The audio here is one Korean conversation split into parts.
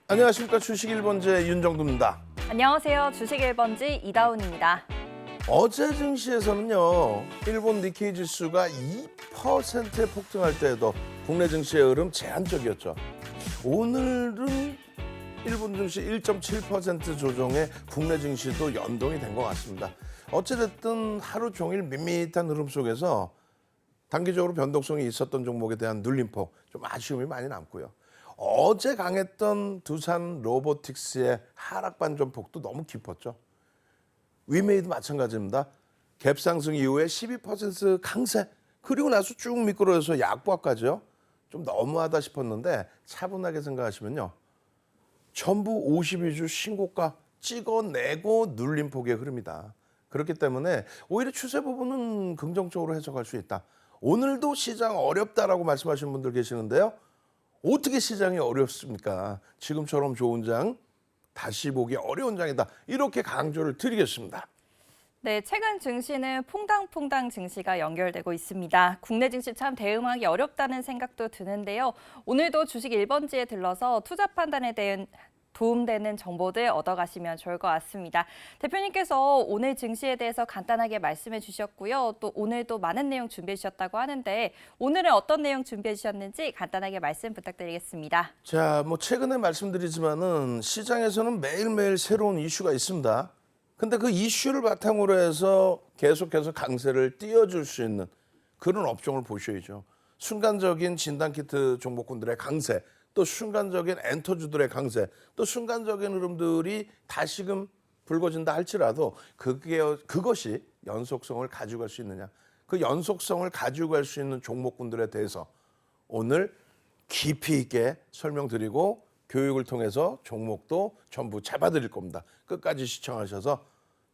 안녕하십니까. 주식 1번지의 윤정두입니다. 안녕하세요. 주식 1번지 이다운입니다. 어제 증시에서는요. 일본 니케이 지수가 2%에 폭등할 때에도 국내 증시의 흐름 제한적이었죠. 오늘은 일본 증시 1.7% 조정에 국내 증시도 연동이 된 것 같습니다. 어찌됐든 하루 종일 밋밋한 흐름 속에서 단기적으로 변동성이 있었던 종목에 대한 눌림폭, 좀 아쉬움이 많이 남고요. 어제 강했던 두산 로보틱스의 하락 반전 폭도 너무 깊었죠. 위메이도 마찬가지입니다. 갭 상승 이후에 12% 강세, 그리고 나서 쭉 미끄러져서 약보합까지요. 좀 너무하다 싶었는데 차분하게 생각하시면요. 전부 52주 신고가 찍어내고 눌림폭의 흐름이다. 그렇기 때문에 오히려 추세 부분은 긍정적으로 해석할 수 있다. 오늘도 시장 어렵다라고 말씀하시는 분들 계시는데요. 어떻게 시장이 어렵습니까? 지금처럼 좋은 장 다시 보기 어려운 장이다. 이렇게 강조를 드리겠습니다. 네, 최근 증시는 퐁당퐁당 증시가 연결되고 있습니다. 국내 증시 참 대응하기 어렵다는 생각도 드는데요. 오늘도 주식 1번지에 들러서 투자 판단에 대한 도움되는 정보들 얻어가시면 좋을 것 같습니다. 대표님께서 오늘 증시에 대해서 간단하게 말씀해 주셨고요. 또 오늘도 많은 내용 준비해 주셨다고 하는데 오늘은 어떤 내용 준비해 주셨는지 간단하게 말씀 부탁드리겠습니다. 자, 최근에 말씀드리지만은 시장에서는 매일매일 새로운 이슈가 있습니다. 근데 그 이슈를 바탕으로 해서 계속해서 강세를 띄워줄 수 있는 그런 업종을 보셔야죠. 순간적인 진단키트 종목군들의 강세, 또 순간적인 엔터주들의 강세, 또 순간적인 흐름들이 다시금 불거진다 할지라도 그것이 연속성을 가져갈 수 있느냐. 그 연속성을 가져갈 수 있는 종목군들에 대해서 오늘 깊이 있게 설명드리고 교육을 통해서 종목도 전부 잡아드릴 겁니다. 끝까지 시청하셔서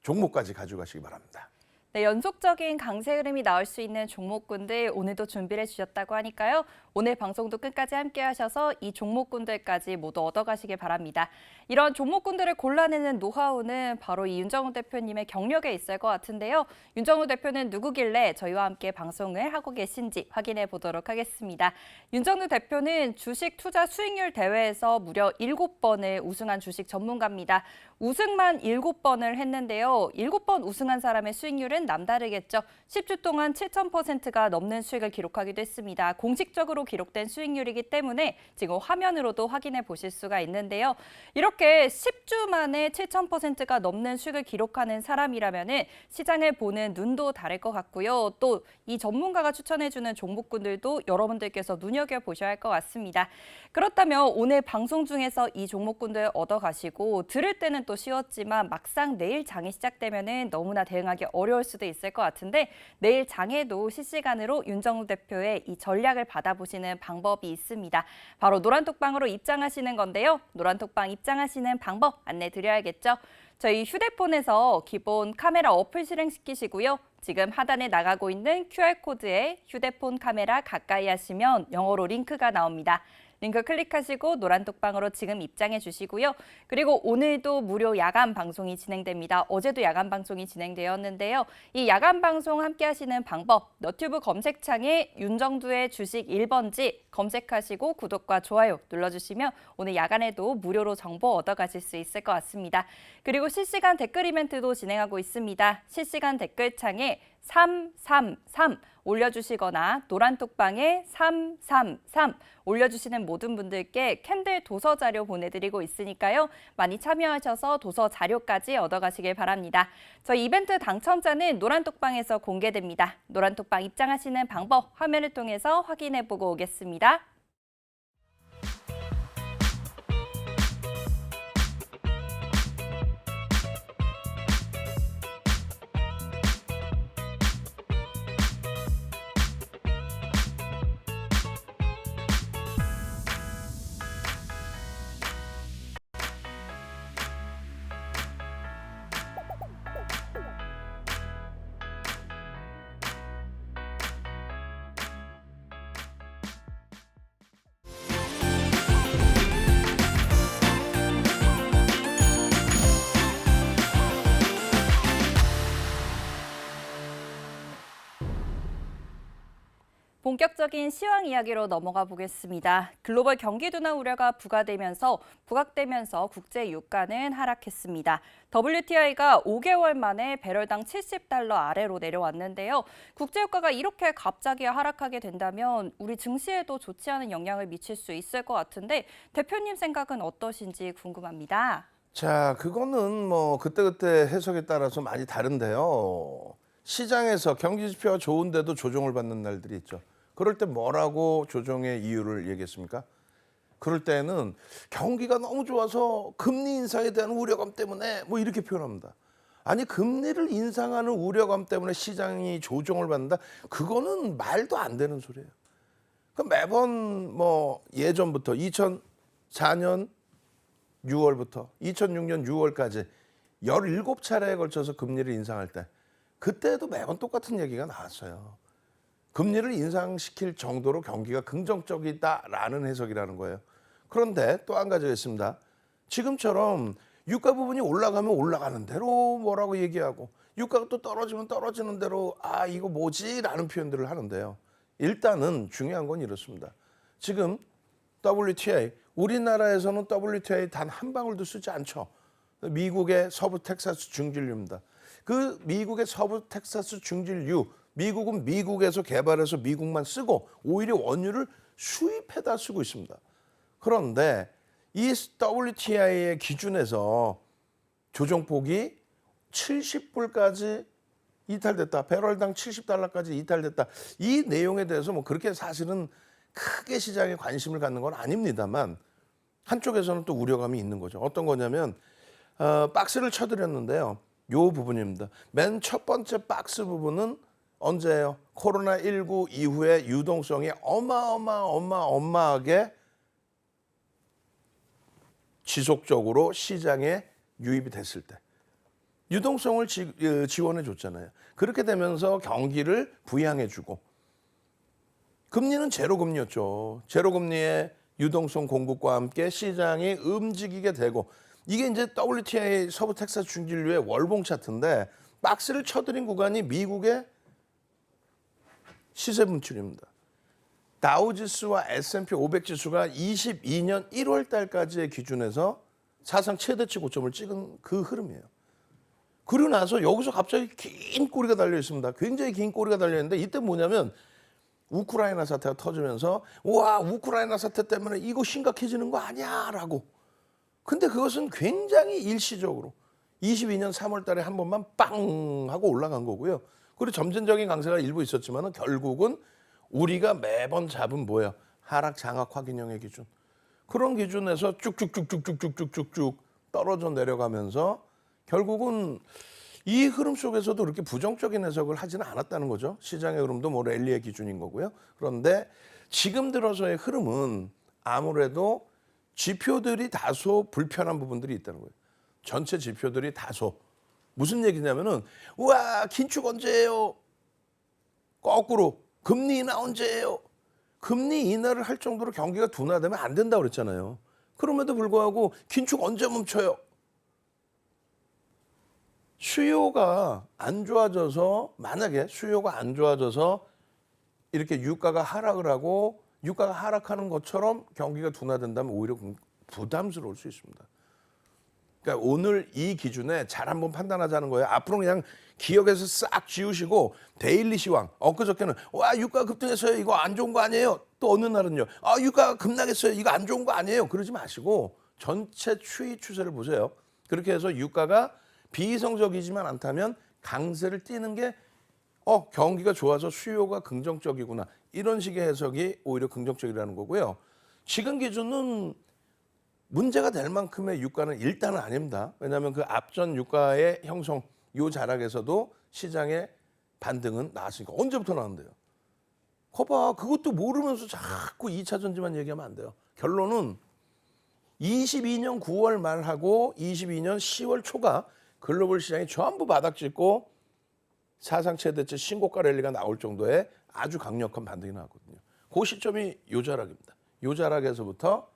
종목까지 가져가시기 바랍니다. 네, 연속적인 강세 흐름이 나올 수 있는 종목군들 오늘도 준비를 해주셨다고 하니까요. 오늘 방송도 끝까지 함께 하셔서 이 종목군들까지 모두 얻어가시길 바랍니다. 이런 종목군들을 골라내는 노하우는 바로 이 윤정우 대표님의 경력에 있을 것 같은데요. 윤정우 대표는 누구길래 저희와 함께 방송을 하고 계신지 확인해 보도록 하겠습니다. 윤정우 대표는 주식 투자 수익률 대회에서 무려 7번을 우승한 주식 전문가입니다. 우승만 7번을 했는데요. 7번 우승한 사람의 수익률은 남다르겠죠. 10주 동안 7,000%가 넘는 수익을 기록하기도 했습니다. 공식적으로 기록된 수익률이기 때문에 지금 화면으로도 확인해 보실 수가 있는데요. 이렇게 10주 만에 7,000%가 넘는 수익을 기록하는 사람이라면 시장을 보는 눈도 다를 것 같고요. 또 이 전문가가 추천해주는 종목군들도 여러분들께서 눈여겨보셔야 할 것 같습니다. 그렇다면 오늘 방송 중에서 이 종목군들 얻어가시고 들을 때는 또 쉬웠지만 막상 내일 장이 시작되면 너무나 대응하기 어려울 수도 있을 것 같은데 내일 장에도 실시간으로 윤정우 대표의 이 전략을 받아보시는 방법이 있습니다. 바로 노란톡방으로 입장하시는 건데요. 노란톡방 입장하시는 방법 안내 드려야겠죠. 저희 휴대폰에서 기본 카메라 어플 실행시키시고요. 지금 하단에 나가고 있는 QR코드에 휴대폰 카메라 가까이 하시면 영어로 링크가 나옵니다. 링크 클릭하시고 노란톡방으로 지금 입장해 주시고요. 그리고 오늘도 무료 야간 방송이 진행됩니다. 어제도 야간 방송이 진행되었는데요. 이 야간 방송 함께 하시는 방법, 너튜브 검색창에 윤정두의 주식 1번지 검색하시고 구독과 좋아요 눌러주시면 오늘 야간에도 무료로 정보 얻어가실 수 있을 것 같습니다. 그리고 실시간 댓글 이벤트도 진행하고 있습니다. 실시간 댓글창에 333 올려주시거나 노란톡방에 333 올려주시는 모든 분들께 캔들 도서 자료 보내드리고 있으니까요. 많이 참여하셔서 도서 자료까지 얻어가시길 바랍니다. 저희 이벤트 당첨자는 노란톡방에서 공개됩니다. 노란톡방 입장하시는 방법 화면을 통해서 확인해보고 오겠습니다. 본격적인 시황 이야기로 넘어가 보겠습니다. 글로벌 경기 둔화 우려가 부각되면서 국제 유가는 하락했습니다. WTI가 5개월 만에 배럴당 $70 아래로 내려왔는데요. 국제 유가가 이렇게 갑자기 하락하게 된다면 우리 증시에도 좋지 않은 영향을 미칠 수 있을 것 같은데 대표님 생각은 어떠신지 궁금합니다. 자, 그거는 뭐 그때그때 해석에 따라서 많이 다른데요. 시장에서 경기 지표가 좋은데도 조정을 받는 날들이 있죠. 그럴 때 뭐라고 조정의 이유를 얘기했습니까? 그럴 때는 경기가 너무 좋아서 금리 인상에 대한 우려감 때문에 뭐 이렇게 표현합니다. 아니, 금리를 인상하는 우려감 때문에 시장이 조정을 받는다? 그거는 말도 안 되는 소리예요. 그 매번 뭐 예전부터 2004년 6월부터 2006년 6월까지 17차례에 걸쳐서 금리를 인상할 때 그때도 매번 똑같은 얘기가 나왔어요. 금리를 인상시킬 정도로 경기가 긍정적이다라는 해석이라는 거예요. 그런데 또 한 가지가 있습니다. 지금처럼 유가 부분이 올라가면 올라가는 대로 뭐라고 얘기하고 유가가 또 떨어지면 떨어지는 대로 아 이거 뭐지? 라는 표현들을 하는데요. 일단은 중요한 건 이렇습니다. 지금 WTI, 우리나라에서는 WTI 단 한 방울도 쓰지 않죠. 미국의 서부 텍사스 중진류입니다. 그 미국의 서부 텍사스 중진류, 미국은 미국에서 개발해서 미국만 쓰고 오히려 원유를 수입해다 쓰고 있습니다. 그런데 이 WTI의 기준에서 조정폭이 70불까지 이탈됐다. 배럴당 $70까지 이탈됐다. 이 내용에 대해서 뭐 그렇게 사실은 크게 시장에 관심을 갖는 건 아닙니다만 한쪽에서는 또 우려감이 있는 거죠. 어떤 거냐면 박스를 쳐드렸는데요. 요 부분입니다. 맨 첫 번째 박스 부분은 언제예요? 코로나19 이후에 유동성이 어마어마하게 지속적으로 시장에 유입이 됐을 때 유동성을 지원해 줬잖아요. 그렇게 되면서 경기를 부양해 주고 금리는 제로금리였죠. 제로금리의 유동성 공급과 함께 시장이 움직이게 되고 이게 이제 WTI 서부 텍사스 중진류의 월봉 차트인데 박스를 쳐드린 구간이 미국의 시세 분출입니다. 다우지수와 S&P 500 지수가 22년 1월 달까지의 기준에서 사상 최대치 고점을 찍은 그 흐름이에요. 그러고 나서 여기서 갑자기 긴 꼬리가 달려 있습니다. 굉장히 긴 꼬리가 달려 있는데 이때 뭐냐면 우크라이나 사태가 터지면서 와 우크라이나 사태 때문에 이거 심각해지는 거 아니야라고. 근데 그것은 굉장히 일시적으로 22년 3월 달에 한 번만 빵 하고 올라간 거고요. 그리고 점진적인 강세가 일부 있었지만 결국은 우리가 매번 잡은 뭐예요? 하락 장악 확인형의 기준. 그런 기준에서 쭉쭉쭉쭉쭉쭉쭉쭉 떨어져 내려가면서 결국은 이 흐름 속에서도 그렇게 부정적인 해석을 하지는 않았다는 거죠. 시장의 흐름도 뭐 랠리의 기준인 거고요. 그런데 지금 들어서의 흐름은 아무래도 지표들이 다소 불편한 부분들이 있다는 거예요. 전체 지표들이 다소. 무슨 얘기냐면은 우와 긴축 언제예요? 거꾸로 금리 인하 언제예요? 금리 인하를 할 정도로 경기가 둔화되면 안 된다고 그랬잖아요. 그럼에도 불구하고 긴축 언제 멈춰요? 수요가 안 좋아져서 만약에 수요가 안 좋아져서 이렇게 유가가 하락을 하고 유가가 하락하는 것처럼 경기가 둔화된다면 오히려 부담스러울 수 있습니다. 그러니까 오늘 이 기준에 잘 한번 판단하자는 거예요. 앞으로 그냥 기억에서 싹 지우시고 데일리 시황. 엊그저께는 와 유가 급등했어요. 이거 안 좋은 거 아니에요. 또 어느 날은요. 아 유가가 급락했어요. 이거 안 좋은 거 아니에요. 그러지 마시고 전체 추이 추세를 보세요. 그렇게 해서 유가가 비이성적이지만 않다면 강세를 띠는 게 경기가 좋아서 수요가 긍정적이구나. 이런 식의 해석이 오히려 긍정적이라는 거고요. 지금 기준은 문제가 될 만큼의 유가는 일단은 아닙니다. 왜냐하면 그 앞전 유가의 형성, 요 자락에서도 시장의 반등은 나왔으니까 언제부터 나왔는데요? 거봐, 그것도 모르면서 자꾸 2차 전지만 얘기하면 안 돼요. 결론은 22년 9월 말하고 22년 10월 초가 글로벌 시장이 전부 바닥 찍고 사상 최대치 신고가 랠리가 나올 정도의 아주 강력한 반등이 나왔거든요. 그 시점이 요 자락입니다. 요 자락에서부터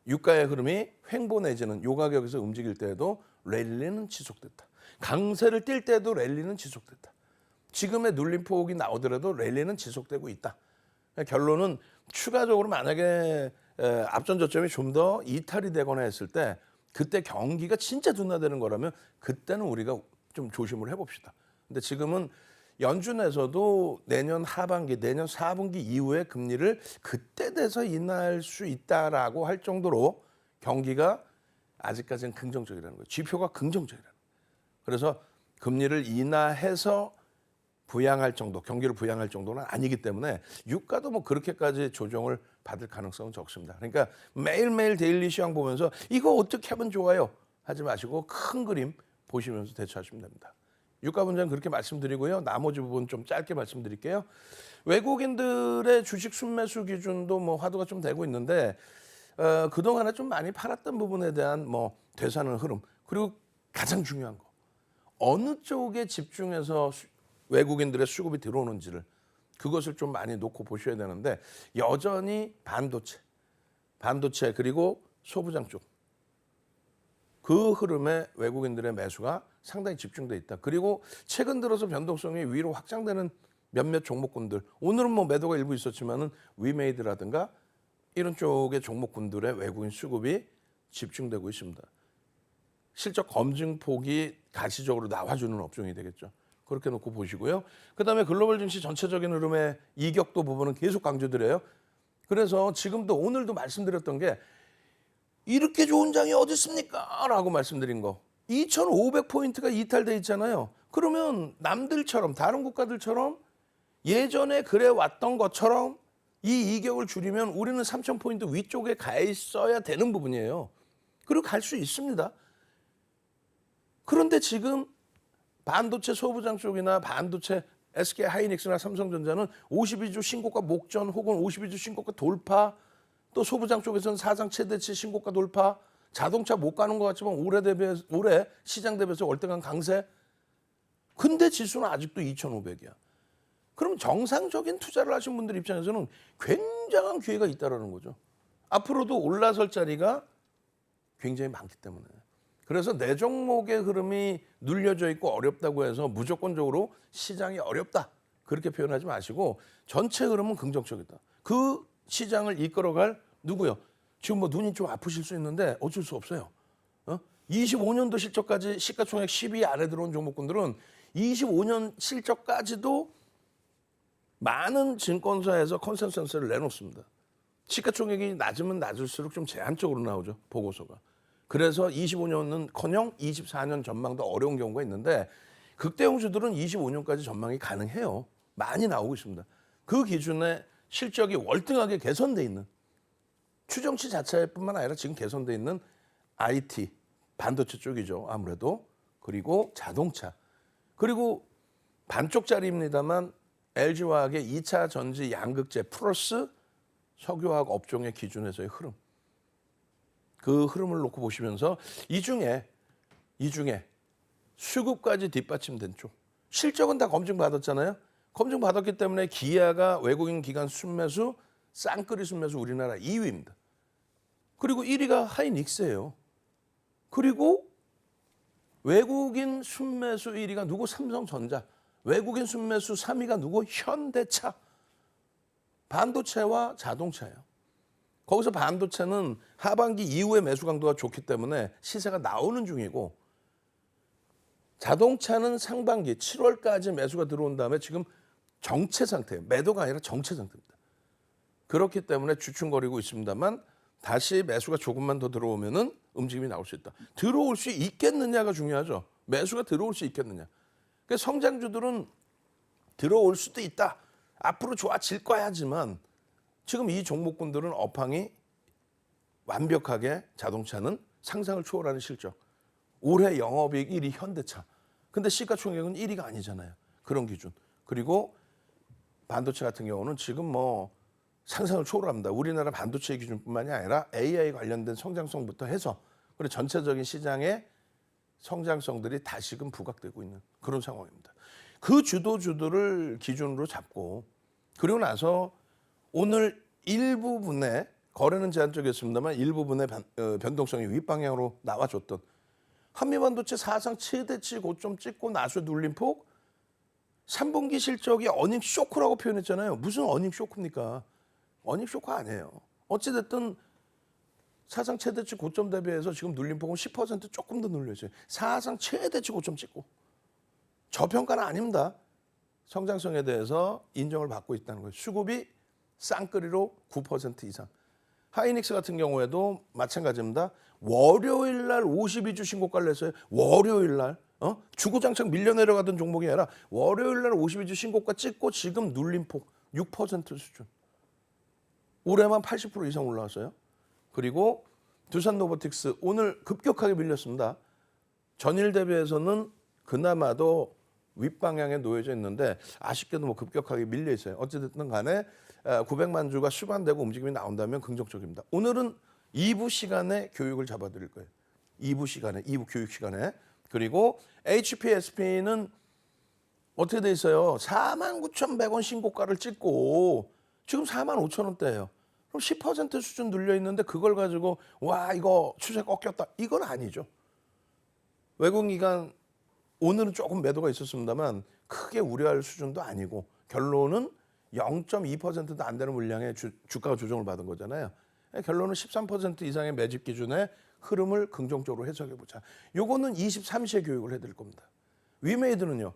유가의 흐름이 횡보 내지는 요 가격에서 움직일 때에도 랠리는 지속됐다. 강세를 띌 때도 랠리는 지속됐다. 지금의 눌림폭이 나오더라도 랠리는 지속되고 있다. 결론은 추가적으로 만약에 앞전 저점이 좀 더 이탈이 되거나 했을 때 그때 경기가 진짜 둔화되는 거라면 그때는 우리가 좀 조심을 해봅시다. 근데 지금은 연준에서도 내년 하반기, 내년 4분기 이후에 금리를 그때 돼서 인하할 수 있다라고 할 정도로 경기가 아직까지는 긍정적이라는 거예요. 지표가 긍정적이라는 거예요. 그래서 금리를 인하해서 부양할 정도, 경기를 부양할 정도는 아니기 때문에 유가도 뭐 그렇게까지 조정을 받을 가능성은 적습니다. 그러니까 매일매일 데일리 시황 보면서 이거 어떻게 하면 좋아요? 하지 마시고 큰 그림 보시면서 대처하시면 됩니다. 유가 분자는 그렇게 말씀드리고요. 나머지 부분 좀 짧게 말씀드릴게요. 외국인들의 주식 순매수 기준도 뭐 화두가 좀 되고 있는데 그동안에 좀 많이 팔았던 부분에 대한 뭐 되사는 흐름, 그리고 가장 중요한 거 어느 쪽에 집중해서 외국인들의 수급이 들어오는지를 그것을 좀 많이 놓고 보셔야 되는데 여전히 반도체 그리고 소부장 쪽 그 흐름에 외국인들의 매수가 상당히 집중돼 있다. 그리고 최근 들어서 변동성이 위로 확장되는 몇몇 종목군들, 오늘은 뭐 매도가 일부 있었지만은 위메이드라든가 이런 쪽의 종목군들의 외국인 수급이 집중되고 있습니다. 실적 검증폭이 가시적으로 나와주는 업종이 되겠죠. 그렇게 놓고 보시고요. 그다음에 글로벌 증시 전체적인 흐름의 이격도 부분은 계속 강조드려요. 그래서 지금도 오늘도 말씀드렸던 게 이렇게 좋은 장이 어디 있습니까? 라고 말씀드린 거. 2,500포인트가 이탈돼 있잖아요. 그러면 남들처럼 다른 국가들처럼 예전에 그래 왔던 것처럼 이 이격을 줄이면 우리는 3,000포인트 위쪽에 가 있어야 되는 부분이에요. 그리고 갈 수 있습니다. 그런데 지금 반도체 소부장 쪽이나 반도체 SK 하이닉스나 삼성전자는 52주 신고가 목전 혹은 52주 신고가 돌파, 또 소부장 쪽에서는 사상 최대치 신고가 돌파, 자동차 못 가는 것 같지만 올해 시장 대비해서 월등한 강세. 근데 지수는 아직도 2,500이야. 그럼 정상적인 투자를 하신 분들 입장에서는 굉장한 기회가 있다라는 거죠. 앞으로도 올라설 자리가 굉장히 많기 때문에. 그래서 내 종목의 흐름이 눌려져 있고 어렵다고 해서 무조건적으로 시장이 어렵다 그렇게 표현하지 마시고 전체 흐름은 긍정적이다. 그 시장을 이끌어갈 누구요? 지금 뭐 눈이 좀 아프실 수 있는데 어쩔 수 없어요. 25년도 실적까지 시가총액 10위 안에 들어온 종목군들은 25년 실적까지도 많은 증권사에서 컨센서스를 내놓습니다. 시가총액이 낮으면 낮을수록 좀 제한적으로 나오죠, 보고서가. 그래서 25년은커녕 24년 전망도 어려운 경우가 있는데 극대형주들은 25년까지 전망이 가능해요. 많이 나오고 있습니다. 그 기준에 실적이 월등하게 개선돼 있는 추정치 자체뿐만 아니라 지금 개선돼 있는 IT, 반도체 쪽이죠. 아무래도. 그리고 자동차. 그리고 반쪽짜리입니다만 LG화학의 2차 전지 양극재 플러스 석유화학 업종의 기준에서의 흐름. 그 흐름을 놓고 보시면서 이 중에 수급까지 뒷받침된 쪽. 실적은 다 검증받았잖아요. 검증받았기 때문에 기아가 외국인 기관 순매수, 쌍끌이 순매수 우리나라 2위입니다. 그리고 1위가 하이닉스예요. 그리고 외국인 순매수 1위가 누구? 삼성전자. 외국인 순매수 3위가 누구? 현대차. 반도체와 자동차예요. 거기서 반도체는 하반기 이후에 매수 강도가 좋기 때문에 시세가 나오는 중이고 자동차는 상반기 7월까지 매수가 들어온 다음에 지금 정체 상태예요. 매도가 아니라 정체 상태입니다. 그렇기 때문에 주춤거리고 있습니다만 다시 매수가 조금만 더 들어오면은 움직임이 나올 수 있다. 들어올 수 있겠느냐가 중요하죠. 매수가 들어올 수 있겠느냐. 그러니까 성장주들은 들어올 수도 있다. 앞으로 좋아질 거야 하지만 지금 이 종목군들은 업황이 완벽하게 자동차는 상상을 초월하는 실적. 올해 영업이익 1위 현대차. 근데 시가총액은 1위가 아니잖아요. 그런 기준. 그리고 반도체 같은 경우는 지금 뭐 상상을 초월합니다. 우리나라 반도체 기준뿐만이 아니라 AI 관련된 성장성부터 해서 그리고 전체적인 시장의 성장성들이 다시금 부각되고 있는 그런 상황입니다. 그 주도주들을 기준으로 잡고 그리고 나서 오늘 일부분의 거래는 제한적이었습니다만 일부분의 변동성이 윗방향으로 나와줬던 한미반도체 사상 최대치 고점 찍고 나서 눌림폭 3분기 실적이 어닝 쇼크라고 표현했잖아요. 무슨 어닝 쇼크입니까? 어닝 쇼크 아니에요. 어찌됐든 사상 최대치 고점 대비해서 지금 눌림폭은 10% 조금 더 눌렸어요. 사상 최대치 고점 찍고. 저평가는 아닙니다. 성장성에 대해서 인정을 받고 있다는 거예요. 수급이 쌍끌이로 9% 이상. 하이닉스 같은 경우에도 마찬가지입니다. 월요일 날 52주 신고가를 냈어요. 월요일 날. 주구장창 밀려 내려가던 종목이 아니라 월요일 날 52주 신고가 찍고 지금 눌림폭 6% 수준. 올해만 80% 이상 올라왔어요. 그리고 두산 로보틱스 오늘 급격하게 밀렸습니다. 전일 대비해서는 그나마도 윗방향에 놓여져 있는데 아쉽게도 뭐 급격하게 밀려 있어요. 어찌됐든 간에 900만 주가 수반되고 움직임이 나온다면 긍정적입니다. 오늘은 2부 시간에 교육을 잡아드릴 거예요. 2부 시간에, 2부 교육 시간에. 그리고 HPSP는 어떻게 돼 있어요? 49,100원 신고가를 찍고 지금 45,000원대예요. 그럼 10% 수준 눌려 있는데 그걸 가지고 와 이거 추세 꺾였다. 이건 아니죠. 외국기관 오늘은 조금 매도가 있었습니다만 크게 우려할 수준도 아니고 결론은 0.2%도 안 되는 물량의 주가 조정을 받은 거잖아요. 결론은 13% 이상의 매집 기준의 흐름을 긍정적으로 해석해 보자. 요거는 23시에 교육을 해드릴 겁니다. 위메이드는요.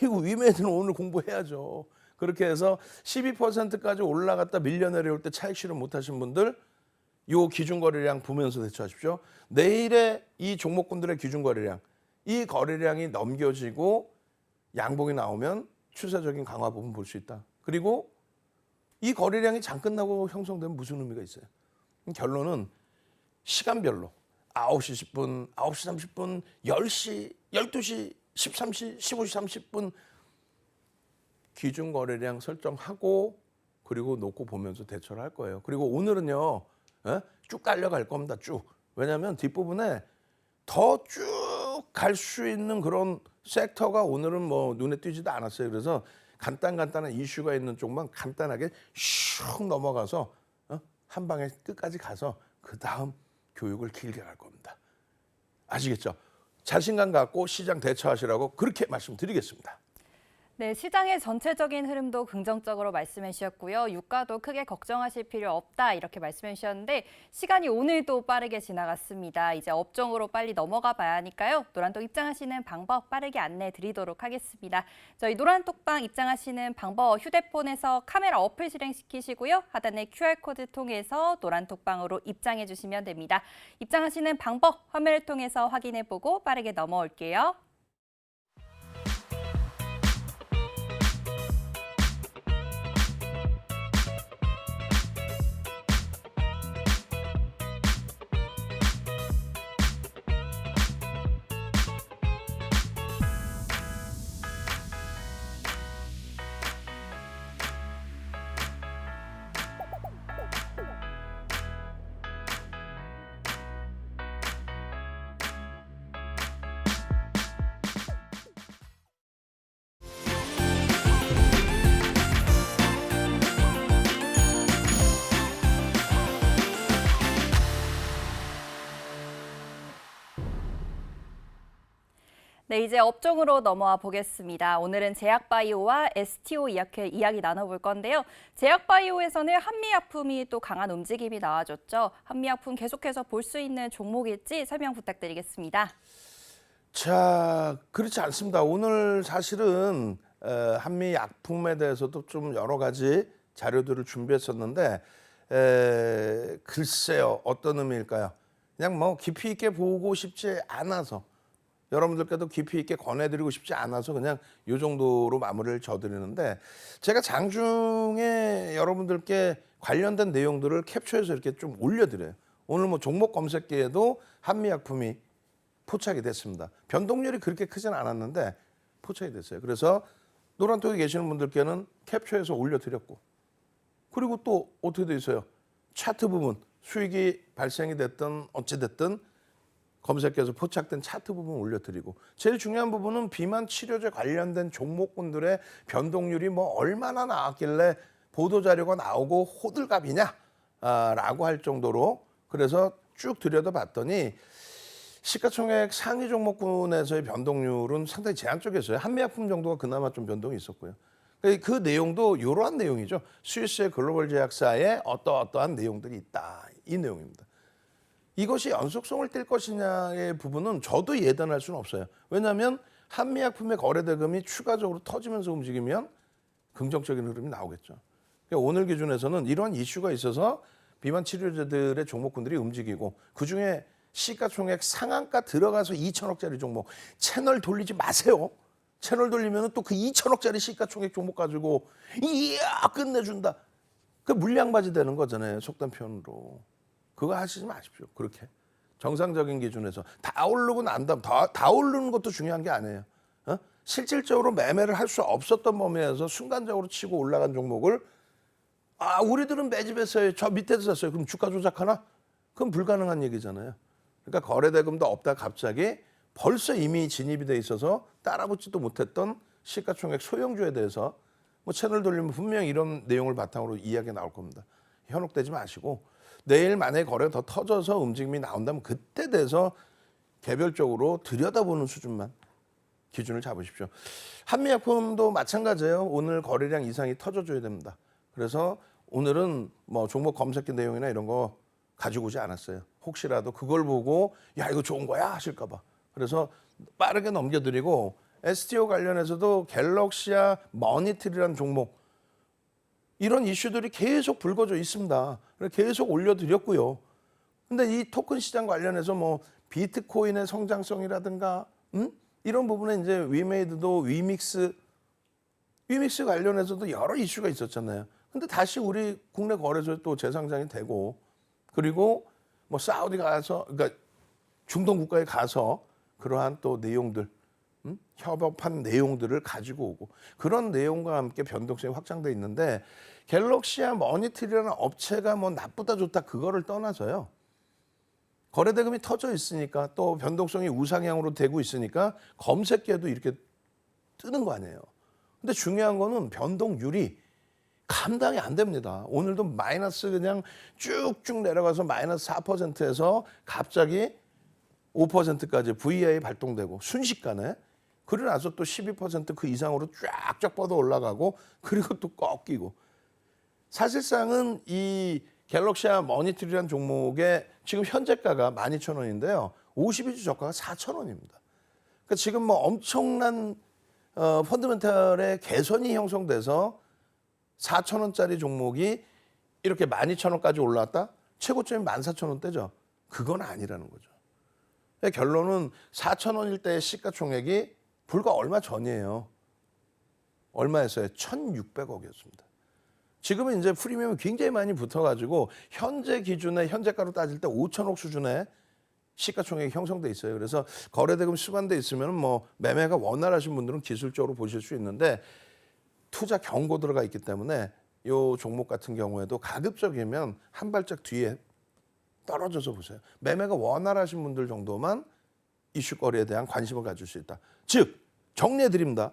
이거 위메이드는 오늘 공부해야죠. 그렇게 해서 12%까지 올라갔다 밀려 내려올 때 차익 실현 못하신 분들 요 기준 거래량 보면서 대처하십시오. 내일의 이 종목군들의 기준 거래량, 이 거래량이 넘겨지고 양봉이 나오면 추세적인 강화 부분 볼 수 있다. 그리고 이 거래량이 장 끝나고 형성되면 무슨 의미가 있어요? 결론은 시간별로 9시 10분, 9시 30분, 10시, 12시, 13시, 15시 30분 기준 거래량 설정하고 그리고 놓고 보면서 대처를 할 거예요. 그리고 오늘은요. 쭉 달려갈 겁니다. 쭉. 왜냐하면 뒷부분에 더 쭉 갈 수 있는 그런 섹터가 오늘은 뭐 눈에 띄지도 않았어요. 그래서 간단한 이슈가 있는 쪽만 간단하게 슉 넘어가서 한 방에 끝까지 가서 그 다음 교육을 길게 갈 겁니다. 아시겠죠? 자신감 갖고 시장 대처하시라고 그렇게 말씀드리겠습니다. 네, 시장의 전체적인 흐름도 긍정적으로 말씀해 주셨고요. 유가도 크게 걱정하실 필요 없다 이렇게 말씀해 주셨는데 시간이 오늘도 빠르게 지나갔습니다. 이제 업종으로 빨리 넘어가 봐야 하니까요. 노란톡 입장하시는 방법 빠르게 안내해 드리도록 하겠습니다. 저희 노란톡방 입장하시는 방법 휴대폰에서 카메라 어플 실행시키시고요. 하단의 QR코드 통해서 노란톡방으로 입장해 주시면 됩니다. 입장하시는 방법 화면을 통해서 확인해 보고 빠르게 넘어올게요. 네, 이제 업종으로 넘어와 보겠습니다. 오늘은 제약바이오와 STO 이야기 나눠볼 건데요. 제약바이오에서는 한미약품이 또 강한 움직임이 나와줬죠. 한미약품 계속해서 볼 수 있는 종목일지 설명 부탁드리겠습니다. 자, 그렇지 않습니다. 오늘 사실은 한미약품에 대해서도 좀 여러 가지 자료들을 준비했었는데 글쎄요. 어떤 의미일까요? 그냥 뭐 깊이 있게 보고 싶지 않아서 여러분들께도 깊이 있게 권해드리고 싶지 않아서 그냥 이 정도로 마무리를 져드리는데 제가 장중에 여러분들께 관련된 내용들을 캡처해서 이렇게 좀 올려드려요. 오늘 뭐 종목 검색기에도 한미약품이 포착이 됐습니다. 변동률이 그렇게 크진 않았는데 포착이 됐어요. 그래서 노란톡에 계시는 분들께는 캡처해서 올려드렸고 그리고 또 어떻게 돼 있어요? 차트 부분 수익이 발생이 됐든 어찌됐든 검색해서 포착된 차트 부분 올려드리고 제일 중요한 부분은 비만 치료제 관련된 종목군들의 변동률이 뭐 얼마나 나왔길래 보도자료가 나오고 호들갑이냐 라고 할 정도로 그래서 쭉 들여다봤더니 시가총액 상위 종목군에서의 변동률은 상당히 제한적이었어요. 한미약품 정도가 그나마 좀 변동이 있었고요. 그 내용도 이러한 내용이죠. 스위스의 글로벌 제약사에 어떠한 내용들이 있다. 이 내용입니다. 이것이 연속성을 띌 것이냐의 부분은 저도 예단할 수는 없어요. 왜냐하면 한미약품의 거래 대금이 추가적으로 터지면서 움직이면 긍정적인 흐름이 나오겠죠. 그러니까 오늘 기준에서는 이러한 이슈가 있어서 비만 치료제들의 종목군들이 움직이고 그중에 시가총액 상한가 들어가서 2천억짜리 종목 채널 돌리지 마세요. 채널 돌리면 또 그 2천억짜리 시가총액 종목 가지고 이야 끝내준다. 그 물량바지 되는 거잖아요. 속단 표현으로. 그거 하시지 마십시오. 그렇게. 정상적인 기준에서 다 오르고 난 다음 다 오르는 것도 중요한 게 아니에요. 실질적으로 매매를 할 수 없었던 범위에서 순간적으로 치고 올라간 종목을 우리들은 매집했어요. 저 밑에서 샀어요. 그럼 주가 조작하나? 그건 불가능한 얘기잖아요. 그러니까 거래대금도 없다 갑자기 벌써 이미 진입이 돼 있어서 따라붙지도 못했던 시가총액 소형주에 대해서 뭐 채널 돌리면 분명히 이런 내용을 바탕으로 이야기가 나올 겁니다. 현혹되지 마시고 내일 만약에 거래가 더 터져서 움직임이 나온다면 그때 돼서 개별적으로 들여다보는 수준만 기준을 잡으십시오. 한미약품도 마찬가지예요. 오늘 거래량 이상이 터져줘야 됩니다. 그래서 오늘은 뭐 종목 검색기 내용이나 이런 거 가지고 오지 않았어요. 혹시라도 그걸 보고 야 이거 좋은 거야 하실까 봐. 그래서 빠르게 넘겨드리고 STO 관련해서도 갤럭시아 머니트리라는 종목 이런 이슈들이 계속 불거져 있습니다. 계속 올려드렸고요. 근데 이 토큰 시장 관련해서 뭐 비트코인의 성장성이라든가 이런 부분에 이제 위메이드도 위믹스 관련해서도 여러 이슈가 있었잖아요. 근데 다시 우리 국내 거래소에 또 재상장이 되고 그리고 뭐 사우디 가서 그러니까 중동 국가에 가서 그러한 또 내용들 협업한 내용들을 가지고 오고 그런 내용과 함께 변동성이 확장돼 있는데 갤럭시아 머니트리라는 업체가 뭐 나쁘다 좋다 그거를 떠나서요. 거래 대금이 터져 있으니까 또 변동성이 우상향으로 되고 있으니까 검색기에도 이렇게 뜨는 거 아니에요. 근데 중요한 거는 변동률이 감당이 안 됩니다. 오늘도 마이너스 그냥 쭉쭉 내려가서 마이너스 4%에서 갑자기 5%까지 VI 발동되고 순식간에 그러고 나서 또 12%그 이상으로 쫙쫙 뻗어 올라가고 그리고 또 꺾이고 사실상은 이 갤럭시아 머니트리라는 종목의 지금 현재가가 12,000원인데요. 52주 저가가 4,000원입니다. 그러니까 지금 뭐 엄청난 펀더멘털의 개선이 형성돼서 4,000원짜리 종목이 이렇게 12,000원까지 올라왔다? 최고점이 14,000원대죠. 그건 아니라는 거죠. 결론은 4,000원일 때의 시가총액이 불과 얼마 전이에요. 얼마였어요? 1,600억이었습니다. 지금은 이제 프리미엄이 굉장히 많이 붙어가지고 현재 기준에 현재가로 따질 때 5,000억 수준의 시가총액이 형성돼 있어요. 그래서 거래대금 수반돼 있으면 뭐 매매가 원활하신 분들은 기술적으로 보실 수 있는데 투자 경고 들어가 있기 때문에 이 종목 같은 경우에도 가급적이면 한 발짝 뒤에 떨어져서 보세요. 매매가 원활하신 분들 정도만 이슈거리에 대한 관심을 가질 수 있다. 즉 정리해 드립니다.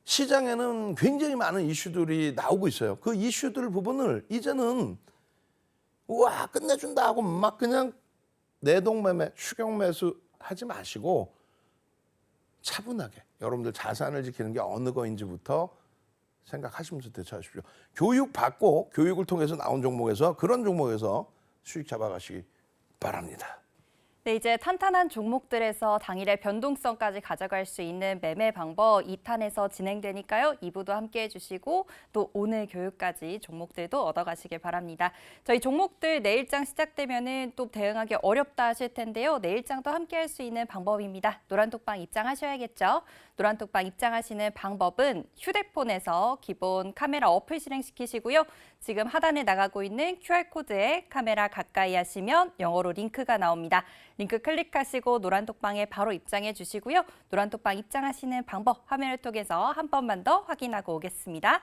시장에는 굉장히 많은 이슈들이 나오고 있어요. 그 이슈들 부분을 이제는 우와 끝내준다 하고 막 그냥 내동매매, 추격매수 하지 마시고 차분하게 여러분들 자산을 지키는 게 어느 거인지부터 생각하시면서 대처하십시오. 교육받고 교육을 통해서 나온 종목에서 그런 종목에서 수익 잡아가시기 바랍니다. 네, 이제 탄탄한 종목들에서 당일의 변동성까지 가져갈 수 있는 매매 방법 2탄에서 진행되니까요. 2부도 함께 해주시고 또 오늘 교육까지 종목들도 얻어가시길 바랍니다. 저희 종목들 내일장 시작되면은 또 대응하기 어렵다 하실 텐데요. 내일장도 함께 할 수 있는 방법입니다. 노란톡방 입장하셔야겠죠. 노란톡방 입장하시는 방법은 휴대폰에서 기본 카메라 어플 실행시키시고요. 지금 하단에 나가고 있는 QR코드에 카메라 가까이 하시면 영어로 링크가 나옵니다. 링크 클릭하시고 노란톡방에 바로 입장해 주시고요. 노란톡방 입장하시는 방법 화면을 통해서 한 번만 더 확인하고 오겠습니다.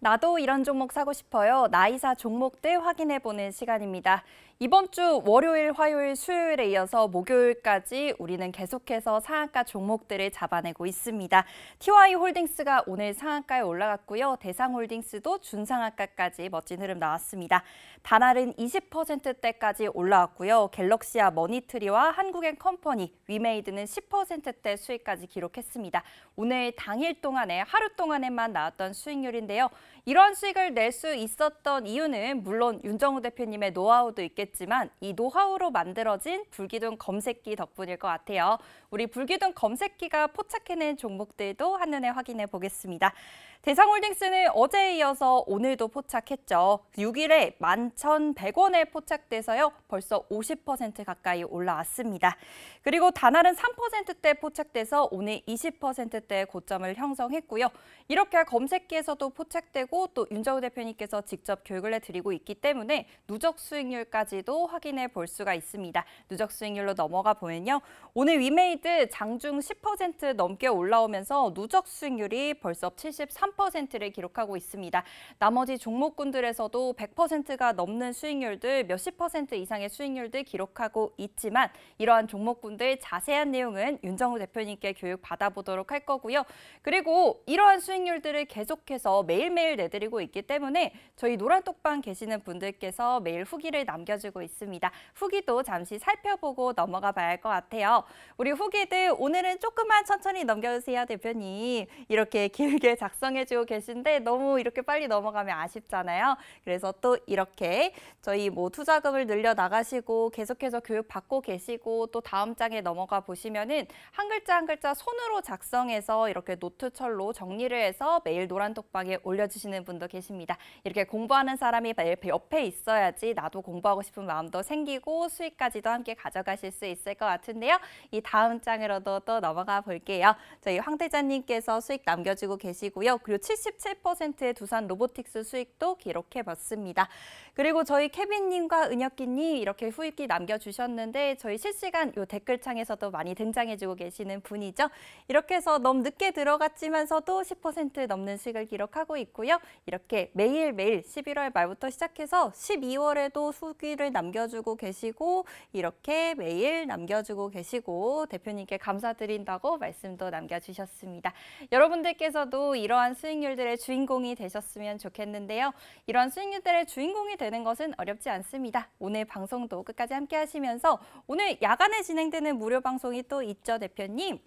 나도 이런 종목 사고 싶어요. 나이사 종목들 확인해보는 시간입니다. 이번 주 월요일, 화요일, 수요일에 이어서 목요일까지 우리는 계속해서 상한가 종목들을 잡아내고 있습니다. TY홀딩스가 오늘 상한가에 올라갔고요. 대상홀딩스도 준상한가까지 멋진 흐름 나왔습니다. 다날은 20%대까지 올라왔고요. 갤럭시와 머니트리와 한국앤컴퍼니, 위메이드는 10%대 수익까지 기록했습니다. 오늘 당일 동안에 하루 동안에만 나왔던 수익률인데요. 이런 수익을 낼 수 있었던 이유는 물론 윤정우 대표님의 노하우도 있겠지만 이 노하우로 만들어진 불기둥 검색기 덕분일 것 같아요. 우리 불기둥 검색기가 포착해낸 종목들도 한눈에 확인해 보겠습니다. 대상홀딩스는 어제에 이어서 오늘도 포착했죠. 6일에 11,100원에 포착돼서요. 벌써 50% 가까이 올라왔습니다. 그리고 다날은 3%대 포착돼서 오늘 20%대 고점을 형성했고요. 이렇게 검색기에서도 포착되고 또 윤정우 대표님께서 직접 교육을 해드리고 있기 때문에 누적 수익률까지도 확인해 볼 수가 있습니다. 누적 수익률로 넘어가 보면요. 오늘 위메이드 장중 10% 넘게 올라오면서 누적 수익률이 벌써 73%를 기록하고 있습니다. 나머지 종목군들에서도 100%가 넘는 수익률들, 몇십 퍼센트 이상의 수익률들 기록하고 있지만 이러한 종목군들 자세한 내용은 윤정우 대표님께 교육 받아보도록 할 거고요. 그리고 이러한 수익률들을 계속해서 매일매일 내드리고 있기 때문에 저희 노란톡방 계시는 분들께서 매일 후기를 남겨주고 있습니다. 후기도 잠시 살펴보고 넘어가 봐야 할 것 같아요. 우리 후기들 오늘은 조금만 천천히 넘겨주세요, 대표님. 이렇게 길게 작성해주고 계신데 너무 이렇게 빨리 넘어가면 아쉽잖아요. 그래서 또 이렇게 저희 투자금을 늘려 나가시고 계속해서 교육 받고 계시고 또 다음 장에 넘어가 보시면은 한 글자 한 글자 손으로 작성해서 이렇게 노트철로 정리를 해서 매일 노란톡방에 올려주시는 분도 계십니다. 이렇게 공부하는 사람이 매일 옆에 있어야지 나도 공부하고 싶은 마음도 생기고 수익까지도 함께 가져가실 수 있을 것 같은데요. 이 다음 장으로도 또 넘어가 볼게요. 저희 황 대장님께서 수익 남겨주고 계시고요. 그리고 77%의 두산 로보틱스 수익도 기록해봤습니다. 그리고 저희 케빈님과 은혁기님 이렇게 후익기 남겨주셨는데 저희 실시간 요 댓글창에서도 많이 등장해주고 계시는 분이죠. 이렇게 해서 너무 늦게 들어갔지만서도 10% 넘는 수익을 기록하고 있고요. 이렇게 매일매일 11월 말부터 시작해서 12월에도 후기를 남겨주고 계시고 이렇게 매일 남겨주고 계시고 대표님께 감사드린다고 말씀도 남겨주셨습니다. 여러분들께서도 이러한 수익률들의 주인공이 되셨으면 좋겠는데요. 이러한 수익률들의 주인공이 되는 것은 어렵지 않습니다. 오늘 방송도 끝까지 함께 하시면서 오늘 야간에 진행되는 무료 방송이 또 있죠, 대표님?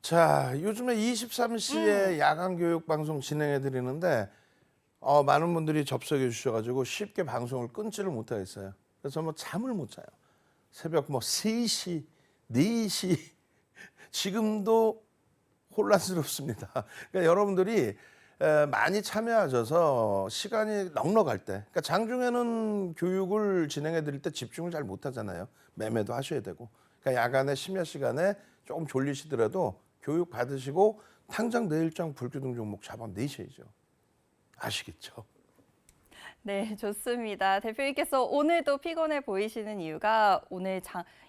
자, 요즘에 23시에 야간 교육 방송 진행해 드리는데 많은 분들이 접속해 주셔가지고 쉽게 방송을 끊지를 못하겠어요. 그래서 잠을 못 자요. 새벽 3시, 4시 지금도 혼란스럽습니다. 그러니까 여러분들이 많이 참여하셔서 시간이 넉넉할 때, 그러니까 장중에는 교육을 진행해 드릴 때 집중을 잘 못하잖아요. 매매도 하셔야 되고. 그러니까 야간에 심야 시간에 조금 졸리시더라도 교육 받으시고 당장 내일장 불규동 종목 잡아내셔야죠. 아시겠죠? 네, 좋습니다. 대표님께서 오늘도 피곤해 보이시는 이유가 오늘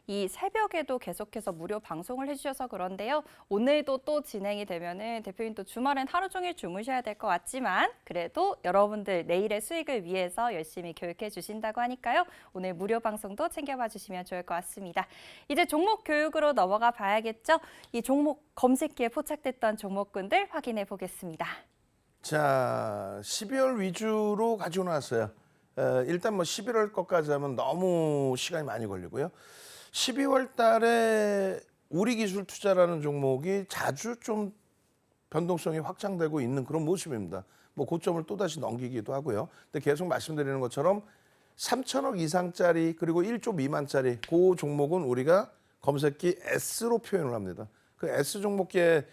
이 새벽에도 계속해서 무료 방송을 해주셔서 그런데요. 오늘도 또 진행이 되면은 대표님 또 주말엔 하루 종일 주무셔야 될 것 같지만 그래도 여러분들 내일의 수익을 위해서 열심히 교육해 주신다고 하니까요. 오늘 무료 방송도 챙겨봐 주시면 좋을 것 같습니다. 이제 종목 교육으로 넘어가 봐야겠죠. 이 종목 검색기에 포착됐던 종목군들 확인해 보겠습니다. 자, 12월 위주로 가지고 나왔어요. 일단 11월 것까지 하면 너무 시간이 많이 걸리고요. 12월 달에 우리기술투자라는 종목이 자주 좀 변동성이 확장되고 있는 그런 모습입니다. 고점을 또다시 넘기기도 하고요. 근데 계속 말씀드리는 것처럼 3천억 이상짜리 그리고 1조 미만짜리 그 종목은 우리가 검색기 S로 표현을 합니다. 그 S 종목기에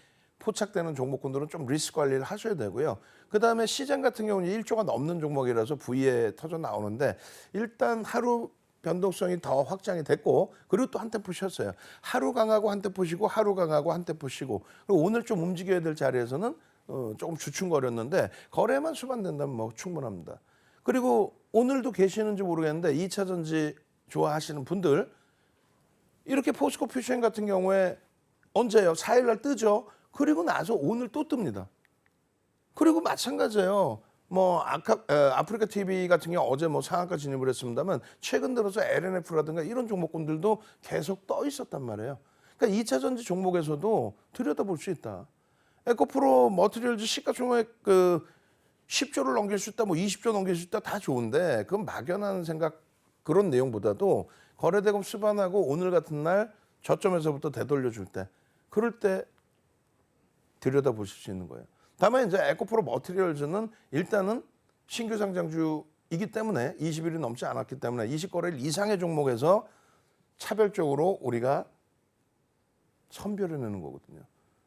포착되는 종목군들은 좀 리스크 관리를 하셔야 되고요. 그다음에 시장 같은 경우는 1조가 넘는 종목이라서 V에 터져 나오는데 일단 하루 변동성이 더 확장이 됐고 그리고 또 한 템포 쉬었어요. 하루 강하고 한 템포 쉬고 하루 강하고 한 템포 쉬고 그리고 오늘 좀 움직여야 될 자리에서는 조금 주춤거렸는데 거래만 수반된다면 충분합니다. 그리고 오늘도 계시는지 모르겠는데 2차 전지 좋아하시는 분들 이렇게 포스코 퓨전 같은 경우에 언제요? 4일 날 뜨죠. 그리고 나서 오늘 또 뜹니다. 그리고 마찬가지예요. 뭐 아프리카 TV 같은 경우 어제 뭐 상한가 진입을 했습니다만 최근 들어서 LNF라든가 이런 종목군들도 계속 떠 있었단 말이에요. 그러니까 2차 전지 종목에서도 들여다볼 수 있다. 에코프로 머티리얼즈 시가총액 10조를 넘길 수 있다, 뭐 20조 넘길 수 있다 다 좋은데 그건 막연한 생각 그런 내용보다도 거래대금 수반하고 오늘 같은 날 저점에서부터 되돌려 줄 때 그럴 때 들여다보실 수 있는 거예요. 다만 이제 에코프로 머티리얼즈는 일단은 신규 상장주이기 때문에 20일이 넘지 않았기 때문에 20거래일 이상의 종목에서 차별적으로 우리가 선별해내는 거거든요.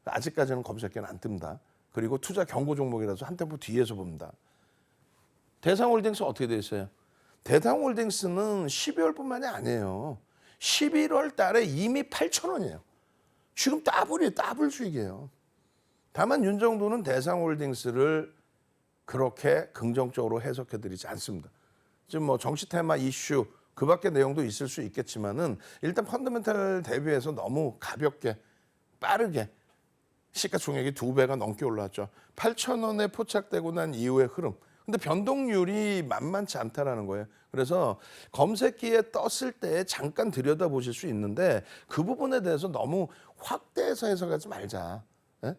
아직까지는 검색기는 안 뜹니다. 그리고 투자 경고 종목이라서 한 템포 뒤에서 봅니다. 대상홀딩스 어떻게 돼 있어요? 대상홀딩스는 12월뿐만이 아니에요. 11월 달에 이미 8,000원이에요. 지금 더블이에요. 더블 수익이에요. 다만 윤정도는 대상홀딩스를 그렇게 긍정적으로 해석해드리지 않습니다. 지금 뭐 정치 테마 이슈 그 밖의 내용도 있을 수 있겠지만은 일단 펀더멘탈 대비해서 너무 가볍게 빠르게 시가총액이 2배가 넘게 올라왔죠. 8,000원에 포착되고 난 이후의 흐름. 근데 변동률이 만만치 않다라는 거예요. 그래서 검색기에 떴을 때 잠깐 들여다보실 수 있는데 그 부분에 대해서 너무 확대해서 해석하지 말자. 예?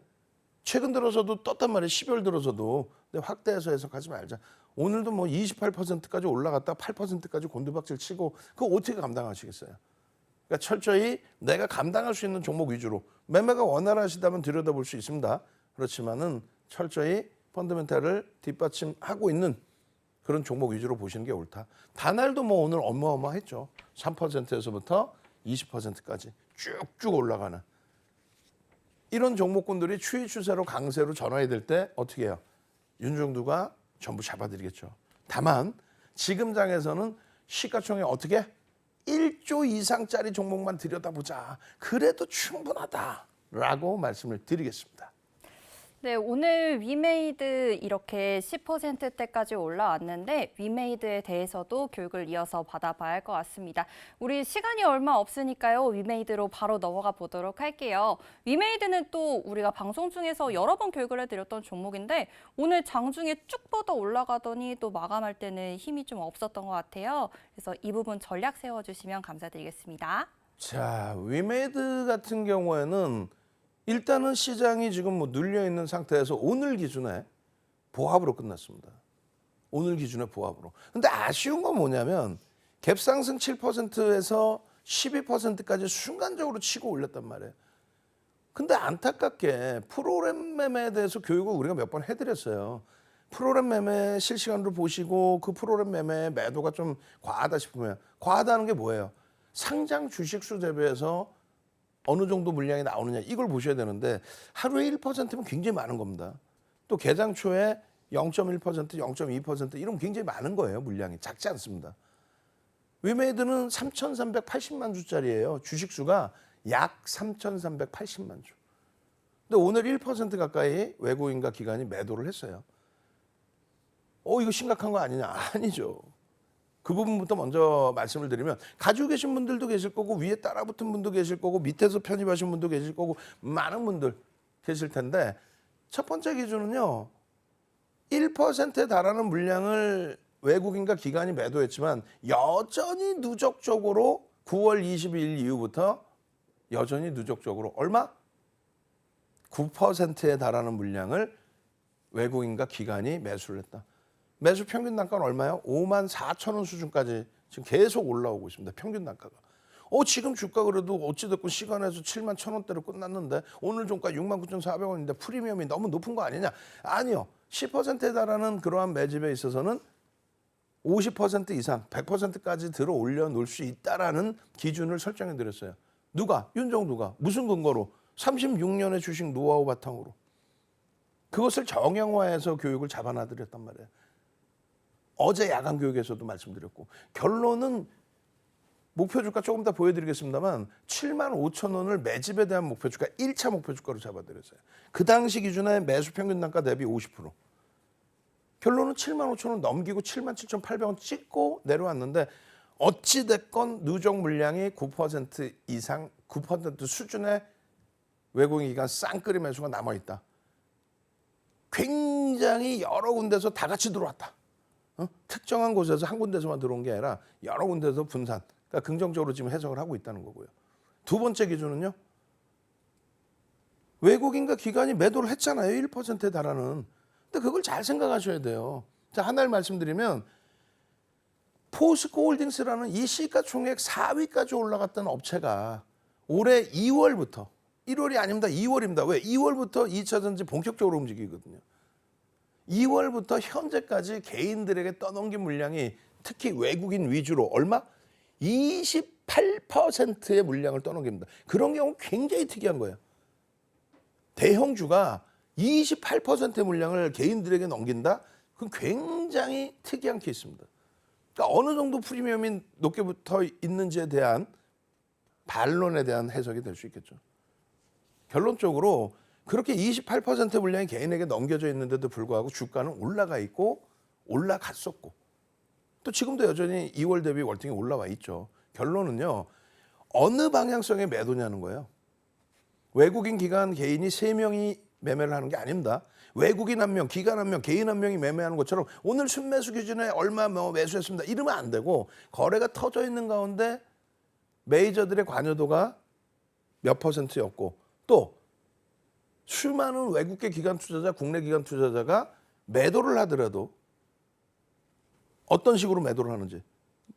최근 들어서도 떴단 말이에요. 12월 들어서도. 근데 확대해서 해석하지 말자. 오늘도 뭐 28%까지 올라갔다 8%까지 곤두박질 치고 그거 어떻게 감당하시겠어요? 그러니까 철저히 내가 감당할 수 있는 종목 위주로 매매가 원활하시다면 들여다볼 수 있습니다. 그렇지만은 철저히 펀더멘탈을 뒷받침하고 있는 그런 종목 위주로 보시는 게 옳다. 다날도 뭐 오늘 어마어마했죠. 3%에서부터 20%까지 쭉쭉 올라가는 이런 종목군들이 추이 추세로 강세로 전환이 될 때 어떻게 해요? 윤정두가 전부 잡아드리겠죠. 다만 지금 장에서는 시가총액 어떻게 1조 이상짜리 종목만 들여다보자. 그래도 충분하다라고 말씀을 드리겠습니다. 네, 오늘 위메이드 이렇게 10%대까지 올라왔는데 위메이드에 대해서도 교육을 이어서 받아봐야 할 것 같습니다. 우리 시간이 얼마 없으니까요. 위메이드로 바로 넘어가 보도록 할게요. 위메이드는 또 우리가 방송 중에서 여러 번 교육을 해드렸던 종목인데 오늘 장중에 쭉 뻗어 올라가더니 또 마감할 때는 힘이 좀 없었던 것 같아요. 그래서 이 부분 전략 세워주시면 감사드리겠습니다. 자, 위메이드 같은 경우에는 일단은 시장이 지금 뭐 눌려 있는 상태에서 오늘 기준에 보합으로 끝났습니다. 오늘 기준에 보합으로. 근데 아쉬운 건 뭐냐면 갭 상승 7%에서 12%까지 순간적으로 치고 올렸단 말이에요. 근데 안타깝게 프로그램 매매에 대해서 교육을 우리가 몇 번 해드렸어요. 프로그램 매매 실시간으로 보시고 그 프로그램 매매 매도가 좀 과하다 싶으면 과하다는 게 뭐예요? 상장 주식수 대비해서 어느 정도 물량이 나오느냐 이걸 보셔야 되는데 하루에 1%면 굉장히 많은 겁니다. 또 개장 초에 0.1%, 0.2% 이러면 굉장히 많은 거예요. 물량이 작지 않습니다. 위메이드는 3,380만 주짜리예요. 주식수가 약 3,380만 주. 근데 오늘 1% 가까이 외국인과 기관이 매도를 했어요. 이거 심각한 거 아니냐? 아니죠. 그 부분부터 먼저 말씀을 드리면 가지고 계신 분들도 계실 거고 위에 따라붙은 분도 계실 거고 밑에서 편입하신 분도 계실 거고 많은 분들 계실 텐데 첫 번째 기준은요. 1%에 달하는 물량을 외국인과 기관이 매도했지만 여전히 누적적으로 9월 22일 이후부터 여전히 누적적으로 얼마? 9%에 달하는 물량을 외국인과 기관이 매수를 했다. 매수 평균 단가는 얼마요? 54,000원 수준까지 지금 계속 올라오고 있습니다. 평균 단가가. 지금 주가 그래도 어찌됐건 시간에서 71,000원대로 끝났는데 오늘 종가 69,400원인데 프리미엄이 너무 높은 거 아니냐? 아니요. 10%에 달하는 그러한 매집에 있어서는 50% 이상, 100%까지 들어 올려 놓을 수 있다라는 기준을 설정해 드렸어요. 누가? 윤정두가. 무슨 근거로? 36년의 주식 노하우 바탕으로. 그것을 정형화해서 교육을 잡아놔 드렸단 말이에요. 어제 야간 교육에서도 말씀드렸고 결론은 목표 주가 조금 더 보여드리겠습니다만 75,000원을 매집에 대한 목표 주가 1차 목표 주가로 잡아드렸어요. 그 당시 기준에 매수 평균 단가 대비 50%. 결론은 75,000원 넘기고 77,800원 찍고 내려왔는데 어찌됐건 누적 물량이 9% 이상 9% 수준의 외국인 기관 쌍끌이 매수가 남아있다. 굉장히 여러 군데서 다 같이 들어왔다. 특정한 곳에서 한 군데서만 들어온 게 아니라 여러 군데서 분산. 그러니까 긍정적으로 지금 해석을 하고 있다는 거고요. 두 번째 기준은요. 외국인과 기관이 매도를 했잖아요. 1%에 달하는. 근데 그걸 잘 생각하셔야 돼요. 자, 하나를 말씀드리면 포스코 홀딩스라는 이 시가총액 4위까지 올라갔던 업체가 올해 2월부터 1월이 아닙니다. 2월입니다. 왜? 2월부터 2차 전지 본격적으로 움직이거든요. 2월부터 현재까지 개인들에게 떠넘긴 물량이 특히 외국인 위주로 얼마? 28%의 물량을 떠넘깁니다. 그런 경우 굉장히 특이한 거예요. 대형주가 28%의 물량을 개인들에게 넘긴다? 그건 굉장히 특이한 케이스입니다. 그러니까 어느 정도 프리미엄이 높게 붙어 있는지에 대한 반론에 대한 해석이 될 수 있겠죠. 결론적으로 그렇게 28% 물량이 개인에게 넘겨져 있는데도 불구하고 주가는 올라가 있고 올라갔었고 또 지금도 여전히 2월 대비 월등히 올라와 있죠. 결론은요. 어느 방향성의 매도냐는 거예요. 외국인 기관 개인이 3명이 매매를 하는 게 아닙니다. 외국인 1명, 기관 1명, 개인 1명이 매매하는 것처럼 오늘 순매수 기준에 얼마 매수했습니다. 이러면 안 되고 거래가 터져 있는 가운데 메이저들의 관여도가 몇 %였고 또 수많은 외국계 기관 투자자, 국내 기관 투자자가 매도를 하더라도 어떤 식으로 매도를 하는지.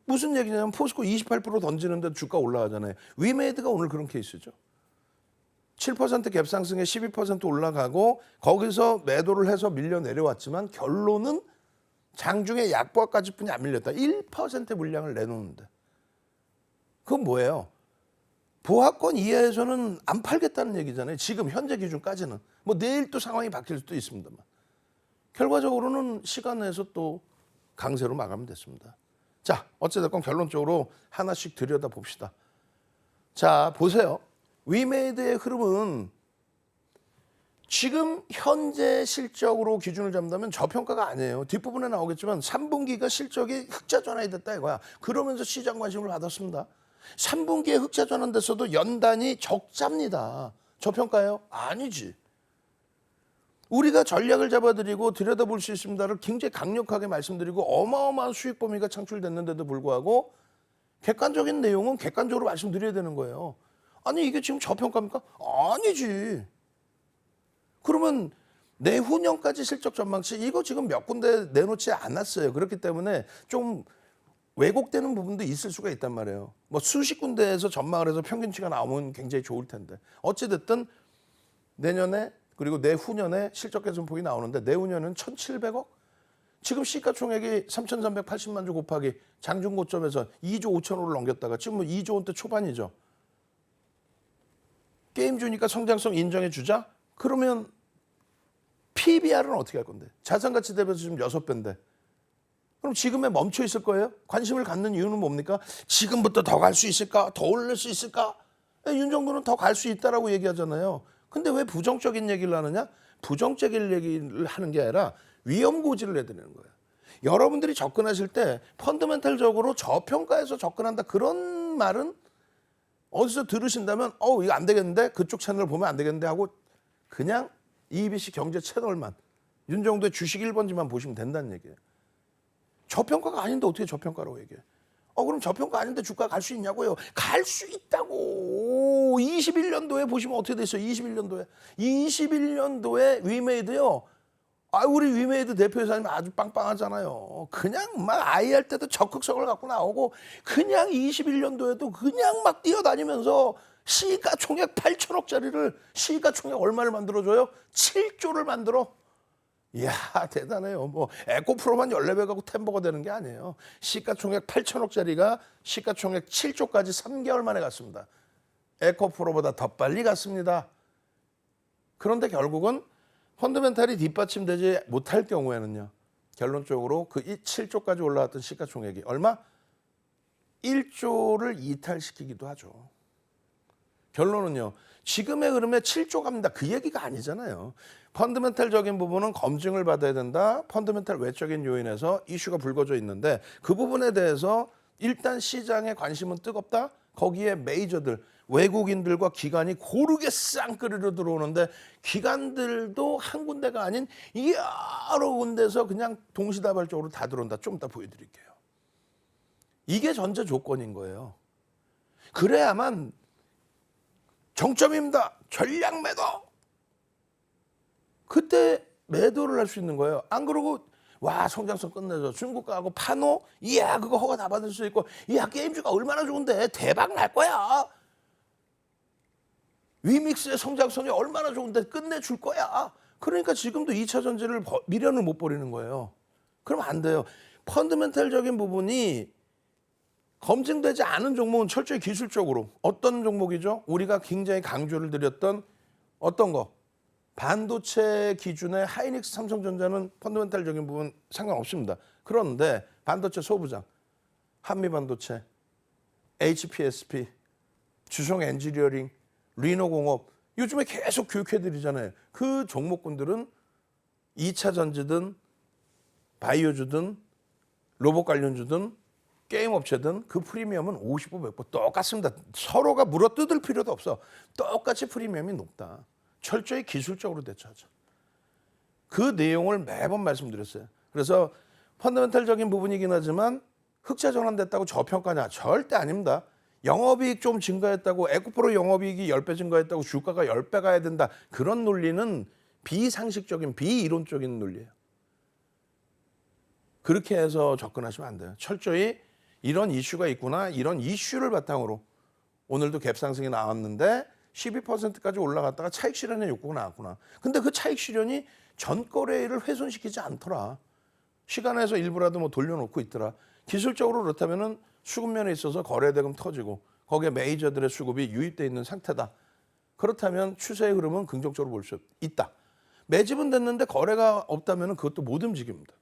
무슨 얘기냐면 포스코 28% 던지는데 주가 올라가잖아요. 위메이드가 오늘 그런 케이스죠. 7% 갭 상승에 12% 올라가고 거기서 매도를 해서 밀려 내려왔지만 결론은 장중에 약보합까지뿐이 안 밀렸다. 1% 물량을 내놓는데. 그건 뭐예요? 보합권 이하에서는 안 팔겠다는 얘기잖아요. 지금 현재 기준까지는. 뭐 내일 또 상황이 바뀔 수도 있습니다만. 결과적으로는 시간 내에서 또 강세로 마감됐습니다. 자, 어찌됐건 결론적으로 하나씩 들여다봅시다. 자, 보세요. 위메이드의 흐름은 지금 현재 실적으로 기준을 잡는다면 저평가가 아니에요. 뒷부분에 나오겠지만 3분기가 실적이 흑자 전환이 됐다 이거야. 그러면서 시장 관심을 받았습니다. 3분기에 흑자 전환됐어도 연단이 적자입니다. 저평가예요? 아니지. 우리가 전략을 잡아드리고 들여다볼 수 있습니다를 굉장히 강력하게 말씀드리고 어마어마한 수익 범위가 창출됐는데도 불구하고 객관적인 내용은 객관적으로 말씀드려야 되는 거예요. 아니 이게 지금 저평가입니까? 아니지. 그러면 내후년까지 실적 전망치 이거 지금 몇 군데 내놓지 않았어요. 그렇기 때문에 좀 왜곡되는 부분도 있을 수가 있단 말이에요. 뭐 수십 군데에서 전망을 해서 평균치가 나오면 굉장히 좋을 텐데. 어찌됐든 내년에 그리고 내후년에 실적 개선폭이 나오는데 내후년은 1,700억? 지금 시가총액이 3,380만 주 곱하기 장중 고점에서 2조 5천억을 넘겼다가 지금 뭐 2조 원대 초반이죠. 게임 주니까 성장성 인정해 주자? 그러면 PBR은 어떻게 할 건데? 자산가치 대비해서 지금 6배인데. 그럼 지금에 멈춰 있을 거예요? 관심을 갖는 이유는 뭡니까? 지금부터 더 갈 수 있을까? 더 올릴 수 있을까? 윤 정부는 더 갈 수 있다라고 얘기하잖아요. 근데 왜 부정적인 얘기를 하느냐? 부정적인 얘기를 하는 게 아니라 위험 고지를 해드리는 거예요. 여러분들이 접근하실 때 펀더멘탈적으로 저평가해서 접근한다 그런 말은 어디서 들으신다면 이거 안 되겠는데 그쪽 채널 보면 안 되겠는데 하고 그냥 EBC 경제 채널만 윤정도의 주식 1번지만 보시면 된다는 얘기예요. 저평가가 아닌데 어떻게 저평가라고 얘기해? 그럼 저평가 아닌데 주가 갈 수 있냐고요? 갈 수 있다고. 21년도에 보시면 어떻게 됐어요? 21년도에 위메이드요. 우리 위메이드 대표이사님 아주 빵빵하잖아요. 그냥 막 아이 할 때도 적극성을 갖고 나오고 그냥 21년도에도 그냥 막 뛰어다니면서 시가총액 8천억짜리를 시가총액 얼마를 만들어줘요? 7조를 만들어. 이야 대단해요. 뭐 에코프로만 14배 가고 템버가 되는 게 아니에요. 시가총액 8천억짜리가 시가총액 7조까지 3개월 만에 갔습니다. 에코프로보다 더 빨리 갔습니다. 그런데 결국은 펀더멘탈이 뒷받침되지 못할 경우에는요. 결론적으로 그 7조까지 올라왔던 시가총액이 얼마? 1조를 이탈시키기도 하죠. 결론은요. 지금의 흐름에 7조 갑니다. 그 얘기가 아니잖아요. 펀더멘탈적인 부분은 검증을 받아야 된다. 펀더멘탈 외적인 요인에서 이슈가 불거져 있는데 그 부분에 대해서 일단 시장에 관심은 뜨겁다. 거기에 메이저들, 외국인들과 기관이 고르게 쌍끌이로 들어오는데 기관들도 한 군데가 아닌 여러 군데서 그냥 동시다발적으로 다 들어온다. 좀 이따 보여드릴게요. 이게 전제 조건인 거예요. 그래야만 정점입니다. 전략 매도. 그때 매도를 할 수 있는 거예요. 안 그러고 와 성장성 끝내줘. 중국하고 파노? 이야 그거 허가 다 받을 수 있고 이야 게임주가 얼마나 좋은데 대박 날 거야. 위믹스의 성장성이 얼마나 좋은데 끝내줄 거야. 그러니까 지금도 2차 전지를 미련을 못 버리는 거예요. 그러면 안 돼요. 펀더멘탈적인 부분이 검증되지 않은 종목은 철저히 기술적으로 어떤 종목이죠? 우리가 굉장히 강조를 드렸던 어떤 거? 반도체 기준의 하이닉스 삼성전자는 펀더멘탈적인 부분 상관없습니다. 그런데 반도체 소부장, 한미반도체, HPSP, 주성 엔지니어링, 리노공업 요즘에 계속 교육해드리잖아요. 그 종목군들은 2차 전지든 바이오주든 로봇 관련주든 게임 업체든 그 프리미엄은 50% 100% 똑같습니다. 서로가 물어뜯을 필요도 없어. 똑같이 프리미엄이 높다. 철저히 기술적으로 대처하죠. 그 내용을 매번 말씀드렸어요. 그래서 펀더멘탈적인 부분이긴 하지만 흑자 전환됐다고 저평가냐? 절대 아닙니다. 영업이익 좀 증가했다고 에코프로 영업이익이 10배 증가했다고 주가가 10배 가야 된다. 그런 논리는 비상식적인 비이론적인 논리예요. 그렇게 해서 접근하시면 안 돼요. 철저히 이런 이슈가 있구나. 이런 이슈를 바탕으로 오늘도 갭 상승이 나왔는데 12%까지 올라갔다가 차익 실현의 욕구가 나왔구나. 근데 그 차익 실현이 전 거래일을 훼손시키지 않더라. 시간에서 일부라도 뭐 돌려놓고 있더라. 기술적으로 그렇다면은 수급면에 있어서 거래대금 터지고 거기에 메이저들의 수급이 유입돼 있는 상태다. 그렇다면 추세의 흐름은 긍정적으로 볼 수 있다. 매집은 됐는데 거래가 없다면 그것도 못 움직입니다.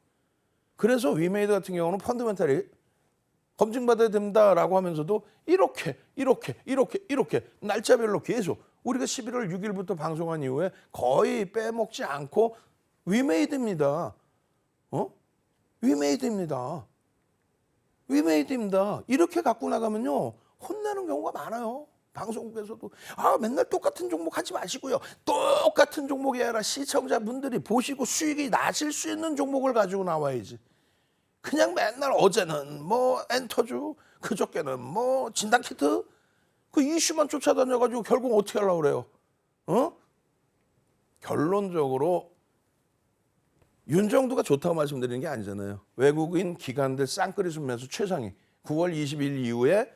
그래서 위메이드 같은 경우는 펀더멘탈이 검증받아야 된다라고 하면서도 이렇게 날짜별로 계속 우리가 11월 6일부터 방송한 이후에 거의 빼먹지 않고 위메이드입니다. 위메이드입니다. 이렇게 갖고 나가면요. 혼나는 경우가 많아요. 방송국에서도 맨날 똑같은 종목 하지 마시고요. 똑같은 종목이 아니라 시청자분들이 보시고 수익이 나실 수 있는 종목을 가지고 나와야지. 그냥 맨날 어제는 뭐 엔터주, 그저께는 뭐 진단키트 그 이슈만 쫓아다녀가지고 결국 어떻게 하려고 그래요? 결론적으로 윤정두가 좋다고 말씀드리는 게 아니잖아요. 외국인 기관들 쌍끌이 순매수 최상위 9월 20일 이후에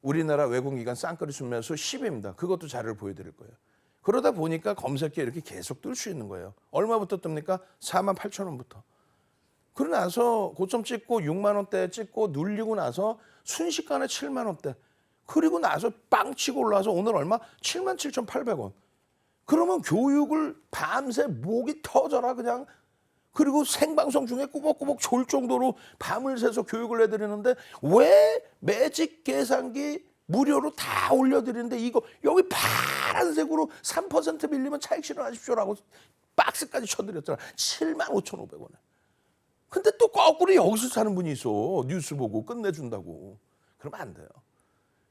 우리나라 외국인 기관 쌍끌이 순매수 10입니다. 그것도 자료를 보여드릴 거예요. 그러다 보니까 검색기에 이렇게 계속 뜰 수 있는 거예요. 얼마부터 뜹니까? 48,000원부터. 그러고 나서 고점 찍고 6만 원대 찍고 눌리고 나서 순식간에 7만 원대. 그리고 나서 빵 치고 올라와서 오늘 얼마? 77,800원. 그러면 교육을 밤새 목이 터져라 그냥. 그리고 생방송 중에 꾸벅꾸벅 졸 정도로 밤을 새서 교육을 해드리는데 왜 매직 계산기 무료로 다 올려드리는데 이거 여기 파란색으로 3% 밀리면 차익 실현하십시오라고 박스까지 쳐드렸잖아. 75,500원에. 근데 또 거꾸로 여기서 사는 분이 있어. 뉴스 보고 끝내준다고. 그러면 안 돼요.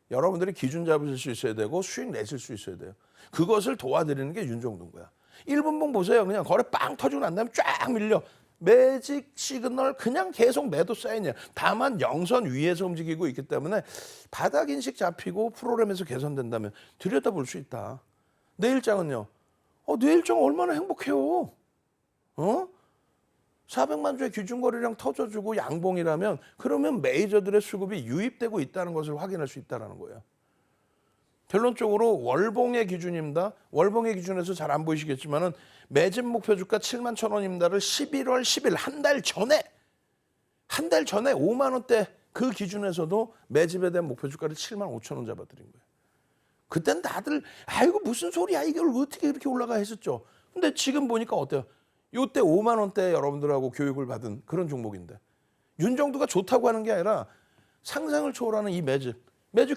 여러분들이 기준 잡으실 수 있어야 되고 수익 내실 수 있어야 돼요. 그것을 도와드리는 게 윤정두인 거야. 1분봉 보세요. 그냥 거래 빵 터지고 난 다음에 쫙 밀려. 매직 시그널 그냥 계속 매도 사인이야. 다만 영선 위에서 움직이고 있기 때문에 바닥 인식 잡히고 프로그램에서 개선된다면 들여다볼 수 있다. 내일장은요. 내일장 얼마나 행복해요. 400만 주의 기준거래량 터져주고 양봉이라면 그러면 메이저들의 수급이 유입되고 있다는 것을 확인할 수 있다는 거예요. 결론적으로 월봉의 기준입니다. 월봉의 기준에서 잘 안 보이시겠지만은 매집 목표 주가 71,000원입니다를 11월 10일 한 달 전에 5만 원대 그 기준에서도 매집에 대한 목표 주가를 75,000원 잡아드린 거예요. 그땐 다들 아이고 무슨 소리야 이걸 어떻게 이렇게 올라가 했었죠. 근데 지금 보니까 어때요? 요때 5만 원대 여러분들하고 교육을 받은 그런 종목인데 윤정두가 좋다고 하는 게 아니라 상상을 초월하는 이 매집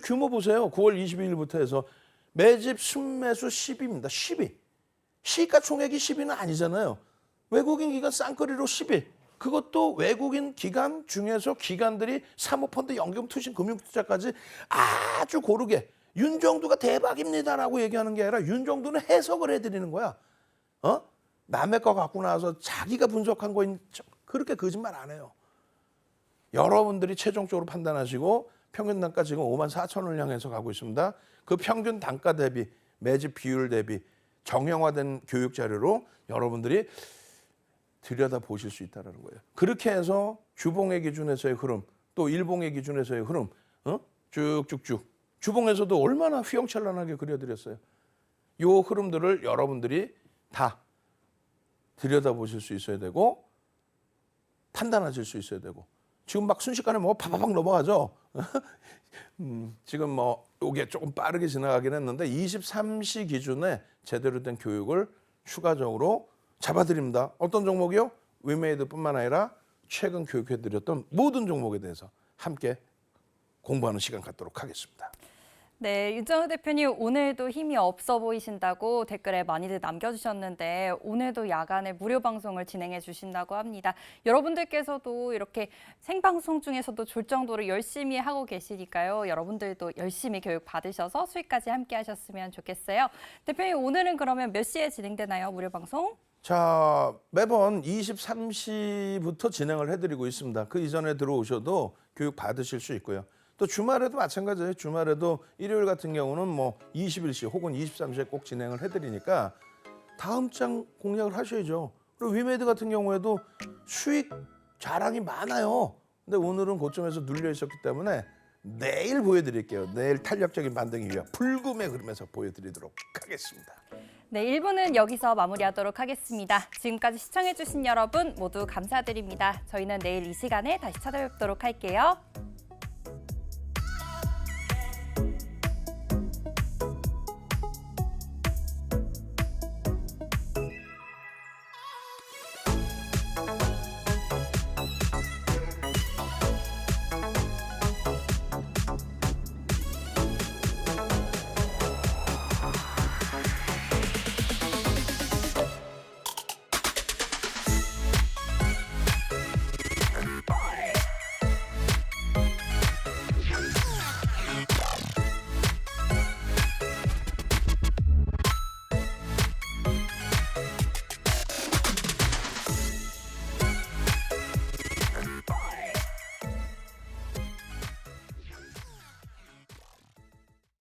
규모 보세요. 9월 22일부터 해서 매집 순매수 10입니다. 10이. 시가 총액이 10위는 아니잖아요. 외국인 기관 쌍끌이로 10위. 그것도 외국인 기관 중에서 기관들이 사모펀드, 연금, 투신, 금융투자까지 아주 고르게 윤정두가 대박입니다라고 얘기하는 게 아니라 윤정두는 해석을 해드리는 거야. 남의 거 갖고 나와서 자기가 분석한 거인 척 그렇게 거짓말 안 해요. 여러분들이 최종적으로 판단하시고 평균 단가 지금 54,000원을 향해서 가고 있습니다. 그 평균 단가 대비, 매집 비율 대비 정형화된 교육 자료로 여러분들이 들여다보실 수 있다는 거예요. 그렇게 해서 주봉의 기준에서의 흐름, 또 일봉의 기준에서의 흐름, 쭉쭉쭉. 주봉에서도 얼마나 휘황찬란하게 그려드렸어요. 이 흐름들을 여러분들이 다 들여다보실 수 있어야 되고 판단하실 수 있어야 되고 지금 막 순식간에 뭐 파파박 넘어가죠. 지금 뭐 이게 조금 빠르게 지나가긴 했는데 23시 기준에 제대로 된 교육을 추가적으로 잡아드립니다. 어떤 종목이요? 위메이드뿐만 아니라 최근 교육해드렸던 모든 종목에 대해서 함께 공부하는 시간 갖도록 하겠습니다. 네, 윤정우 대표님 오늘도 힘이 없어 보이신다고 댓글에 많이들 남겨주셨는데 오늘도 야간에 무료 방송을 진행해 주신다고 합니다. 여러분들께서도 이렇게 생방송 중에서도 졸 정도로 열심히 하고 계시니까요. 여러분들도 열심히 교육 받으셔서 수익까지 함께 하셨으면 좋겠어요. 대표님 오늘은 그러면 몇 시에 진행되나요? 무료 방송? 자, 매번 23시부터 진행을 해드리고 있습니다. 그 이전에 들어오셔도 교육 받으실 수 있고요. 또 주말에도 마찬가지예요. 주말에도 일요일 같은 경우는 뭐 21시 혹은 23시에 꼭 진행을 해드리니까 다음 장 공략을 하셔야죠. 그리고 위메이드 같은 경우에도 수익 자랑이 많아요. 근데 오늘은 고점에서 눌려 있었기 때문에 내일 보여드릴게요. 내일 탄력적인 반등 이후에 불금의 흐름에서 보여드리도록 하겠습니다. 네, 1부는 여기서 마무리하도록 하겠습니다. 지금까지 시청해주신 여러분 모두 감사드립니다. 저희는 내일 이 시간에 다시 찾아뵙도록 할게요.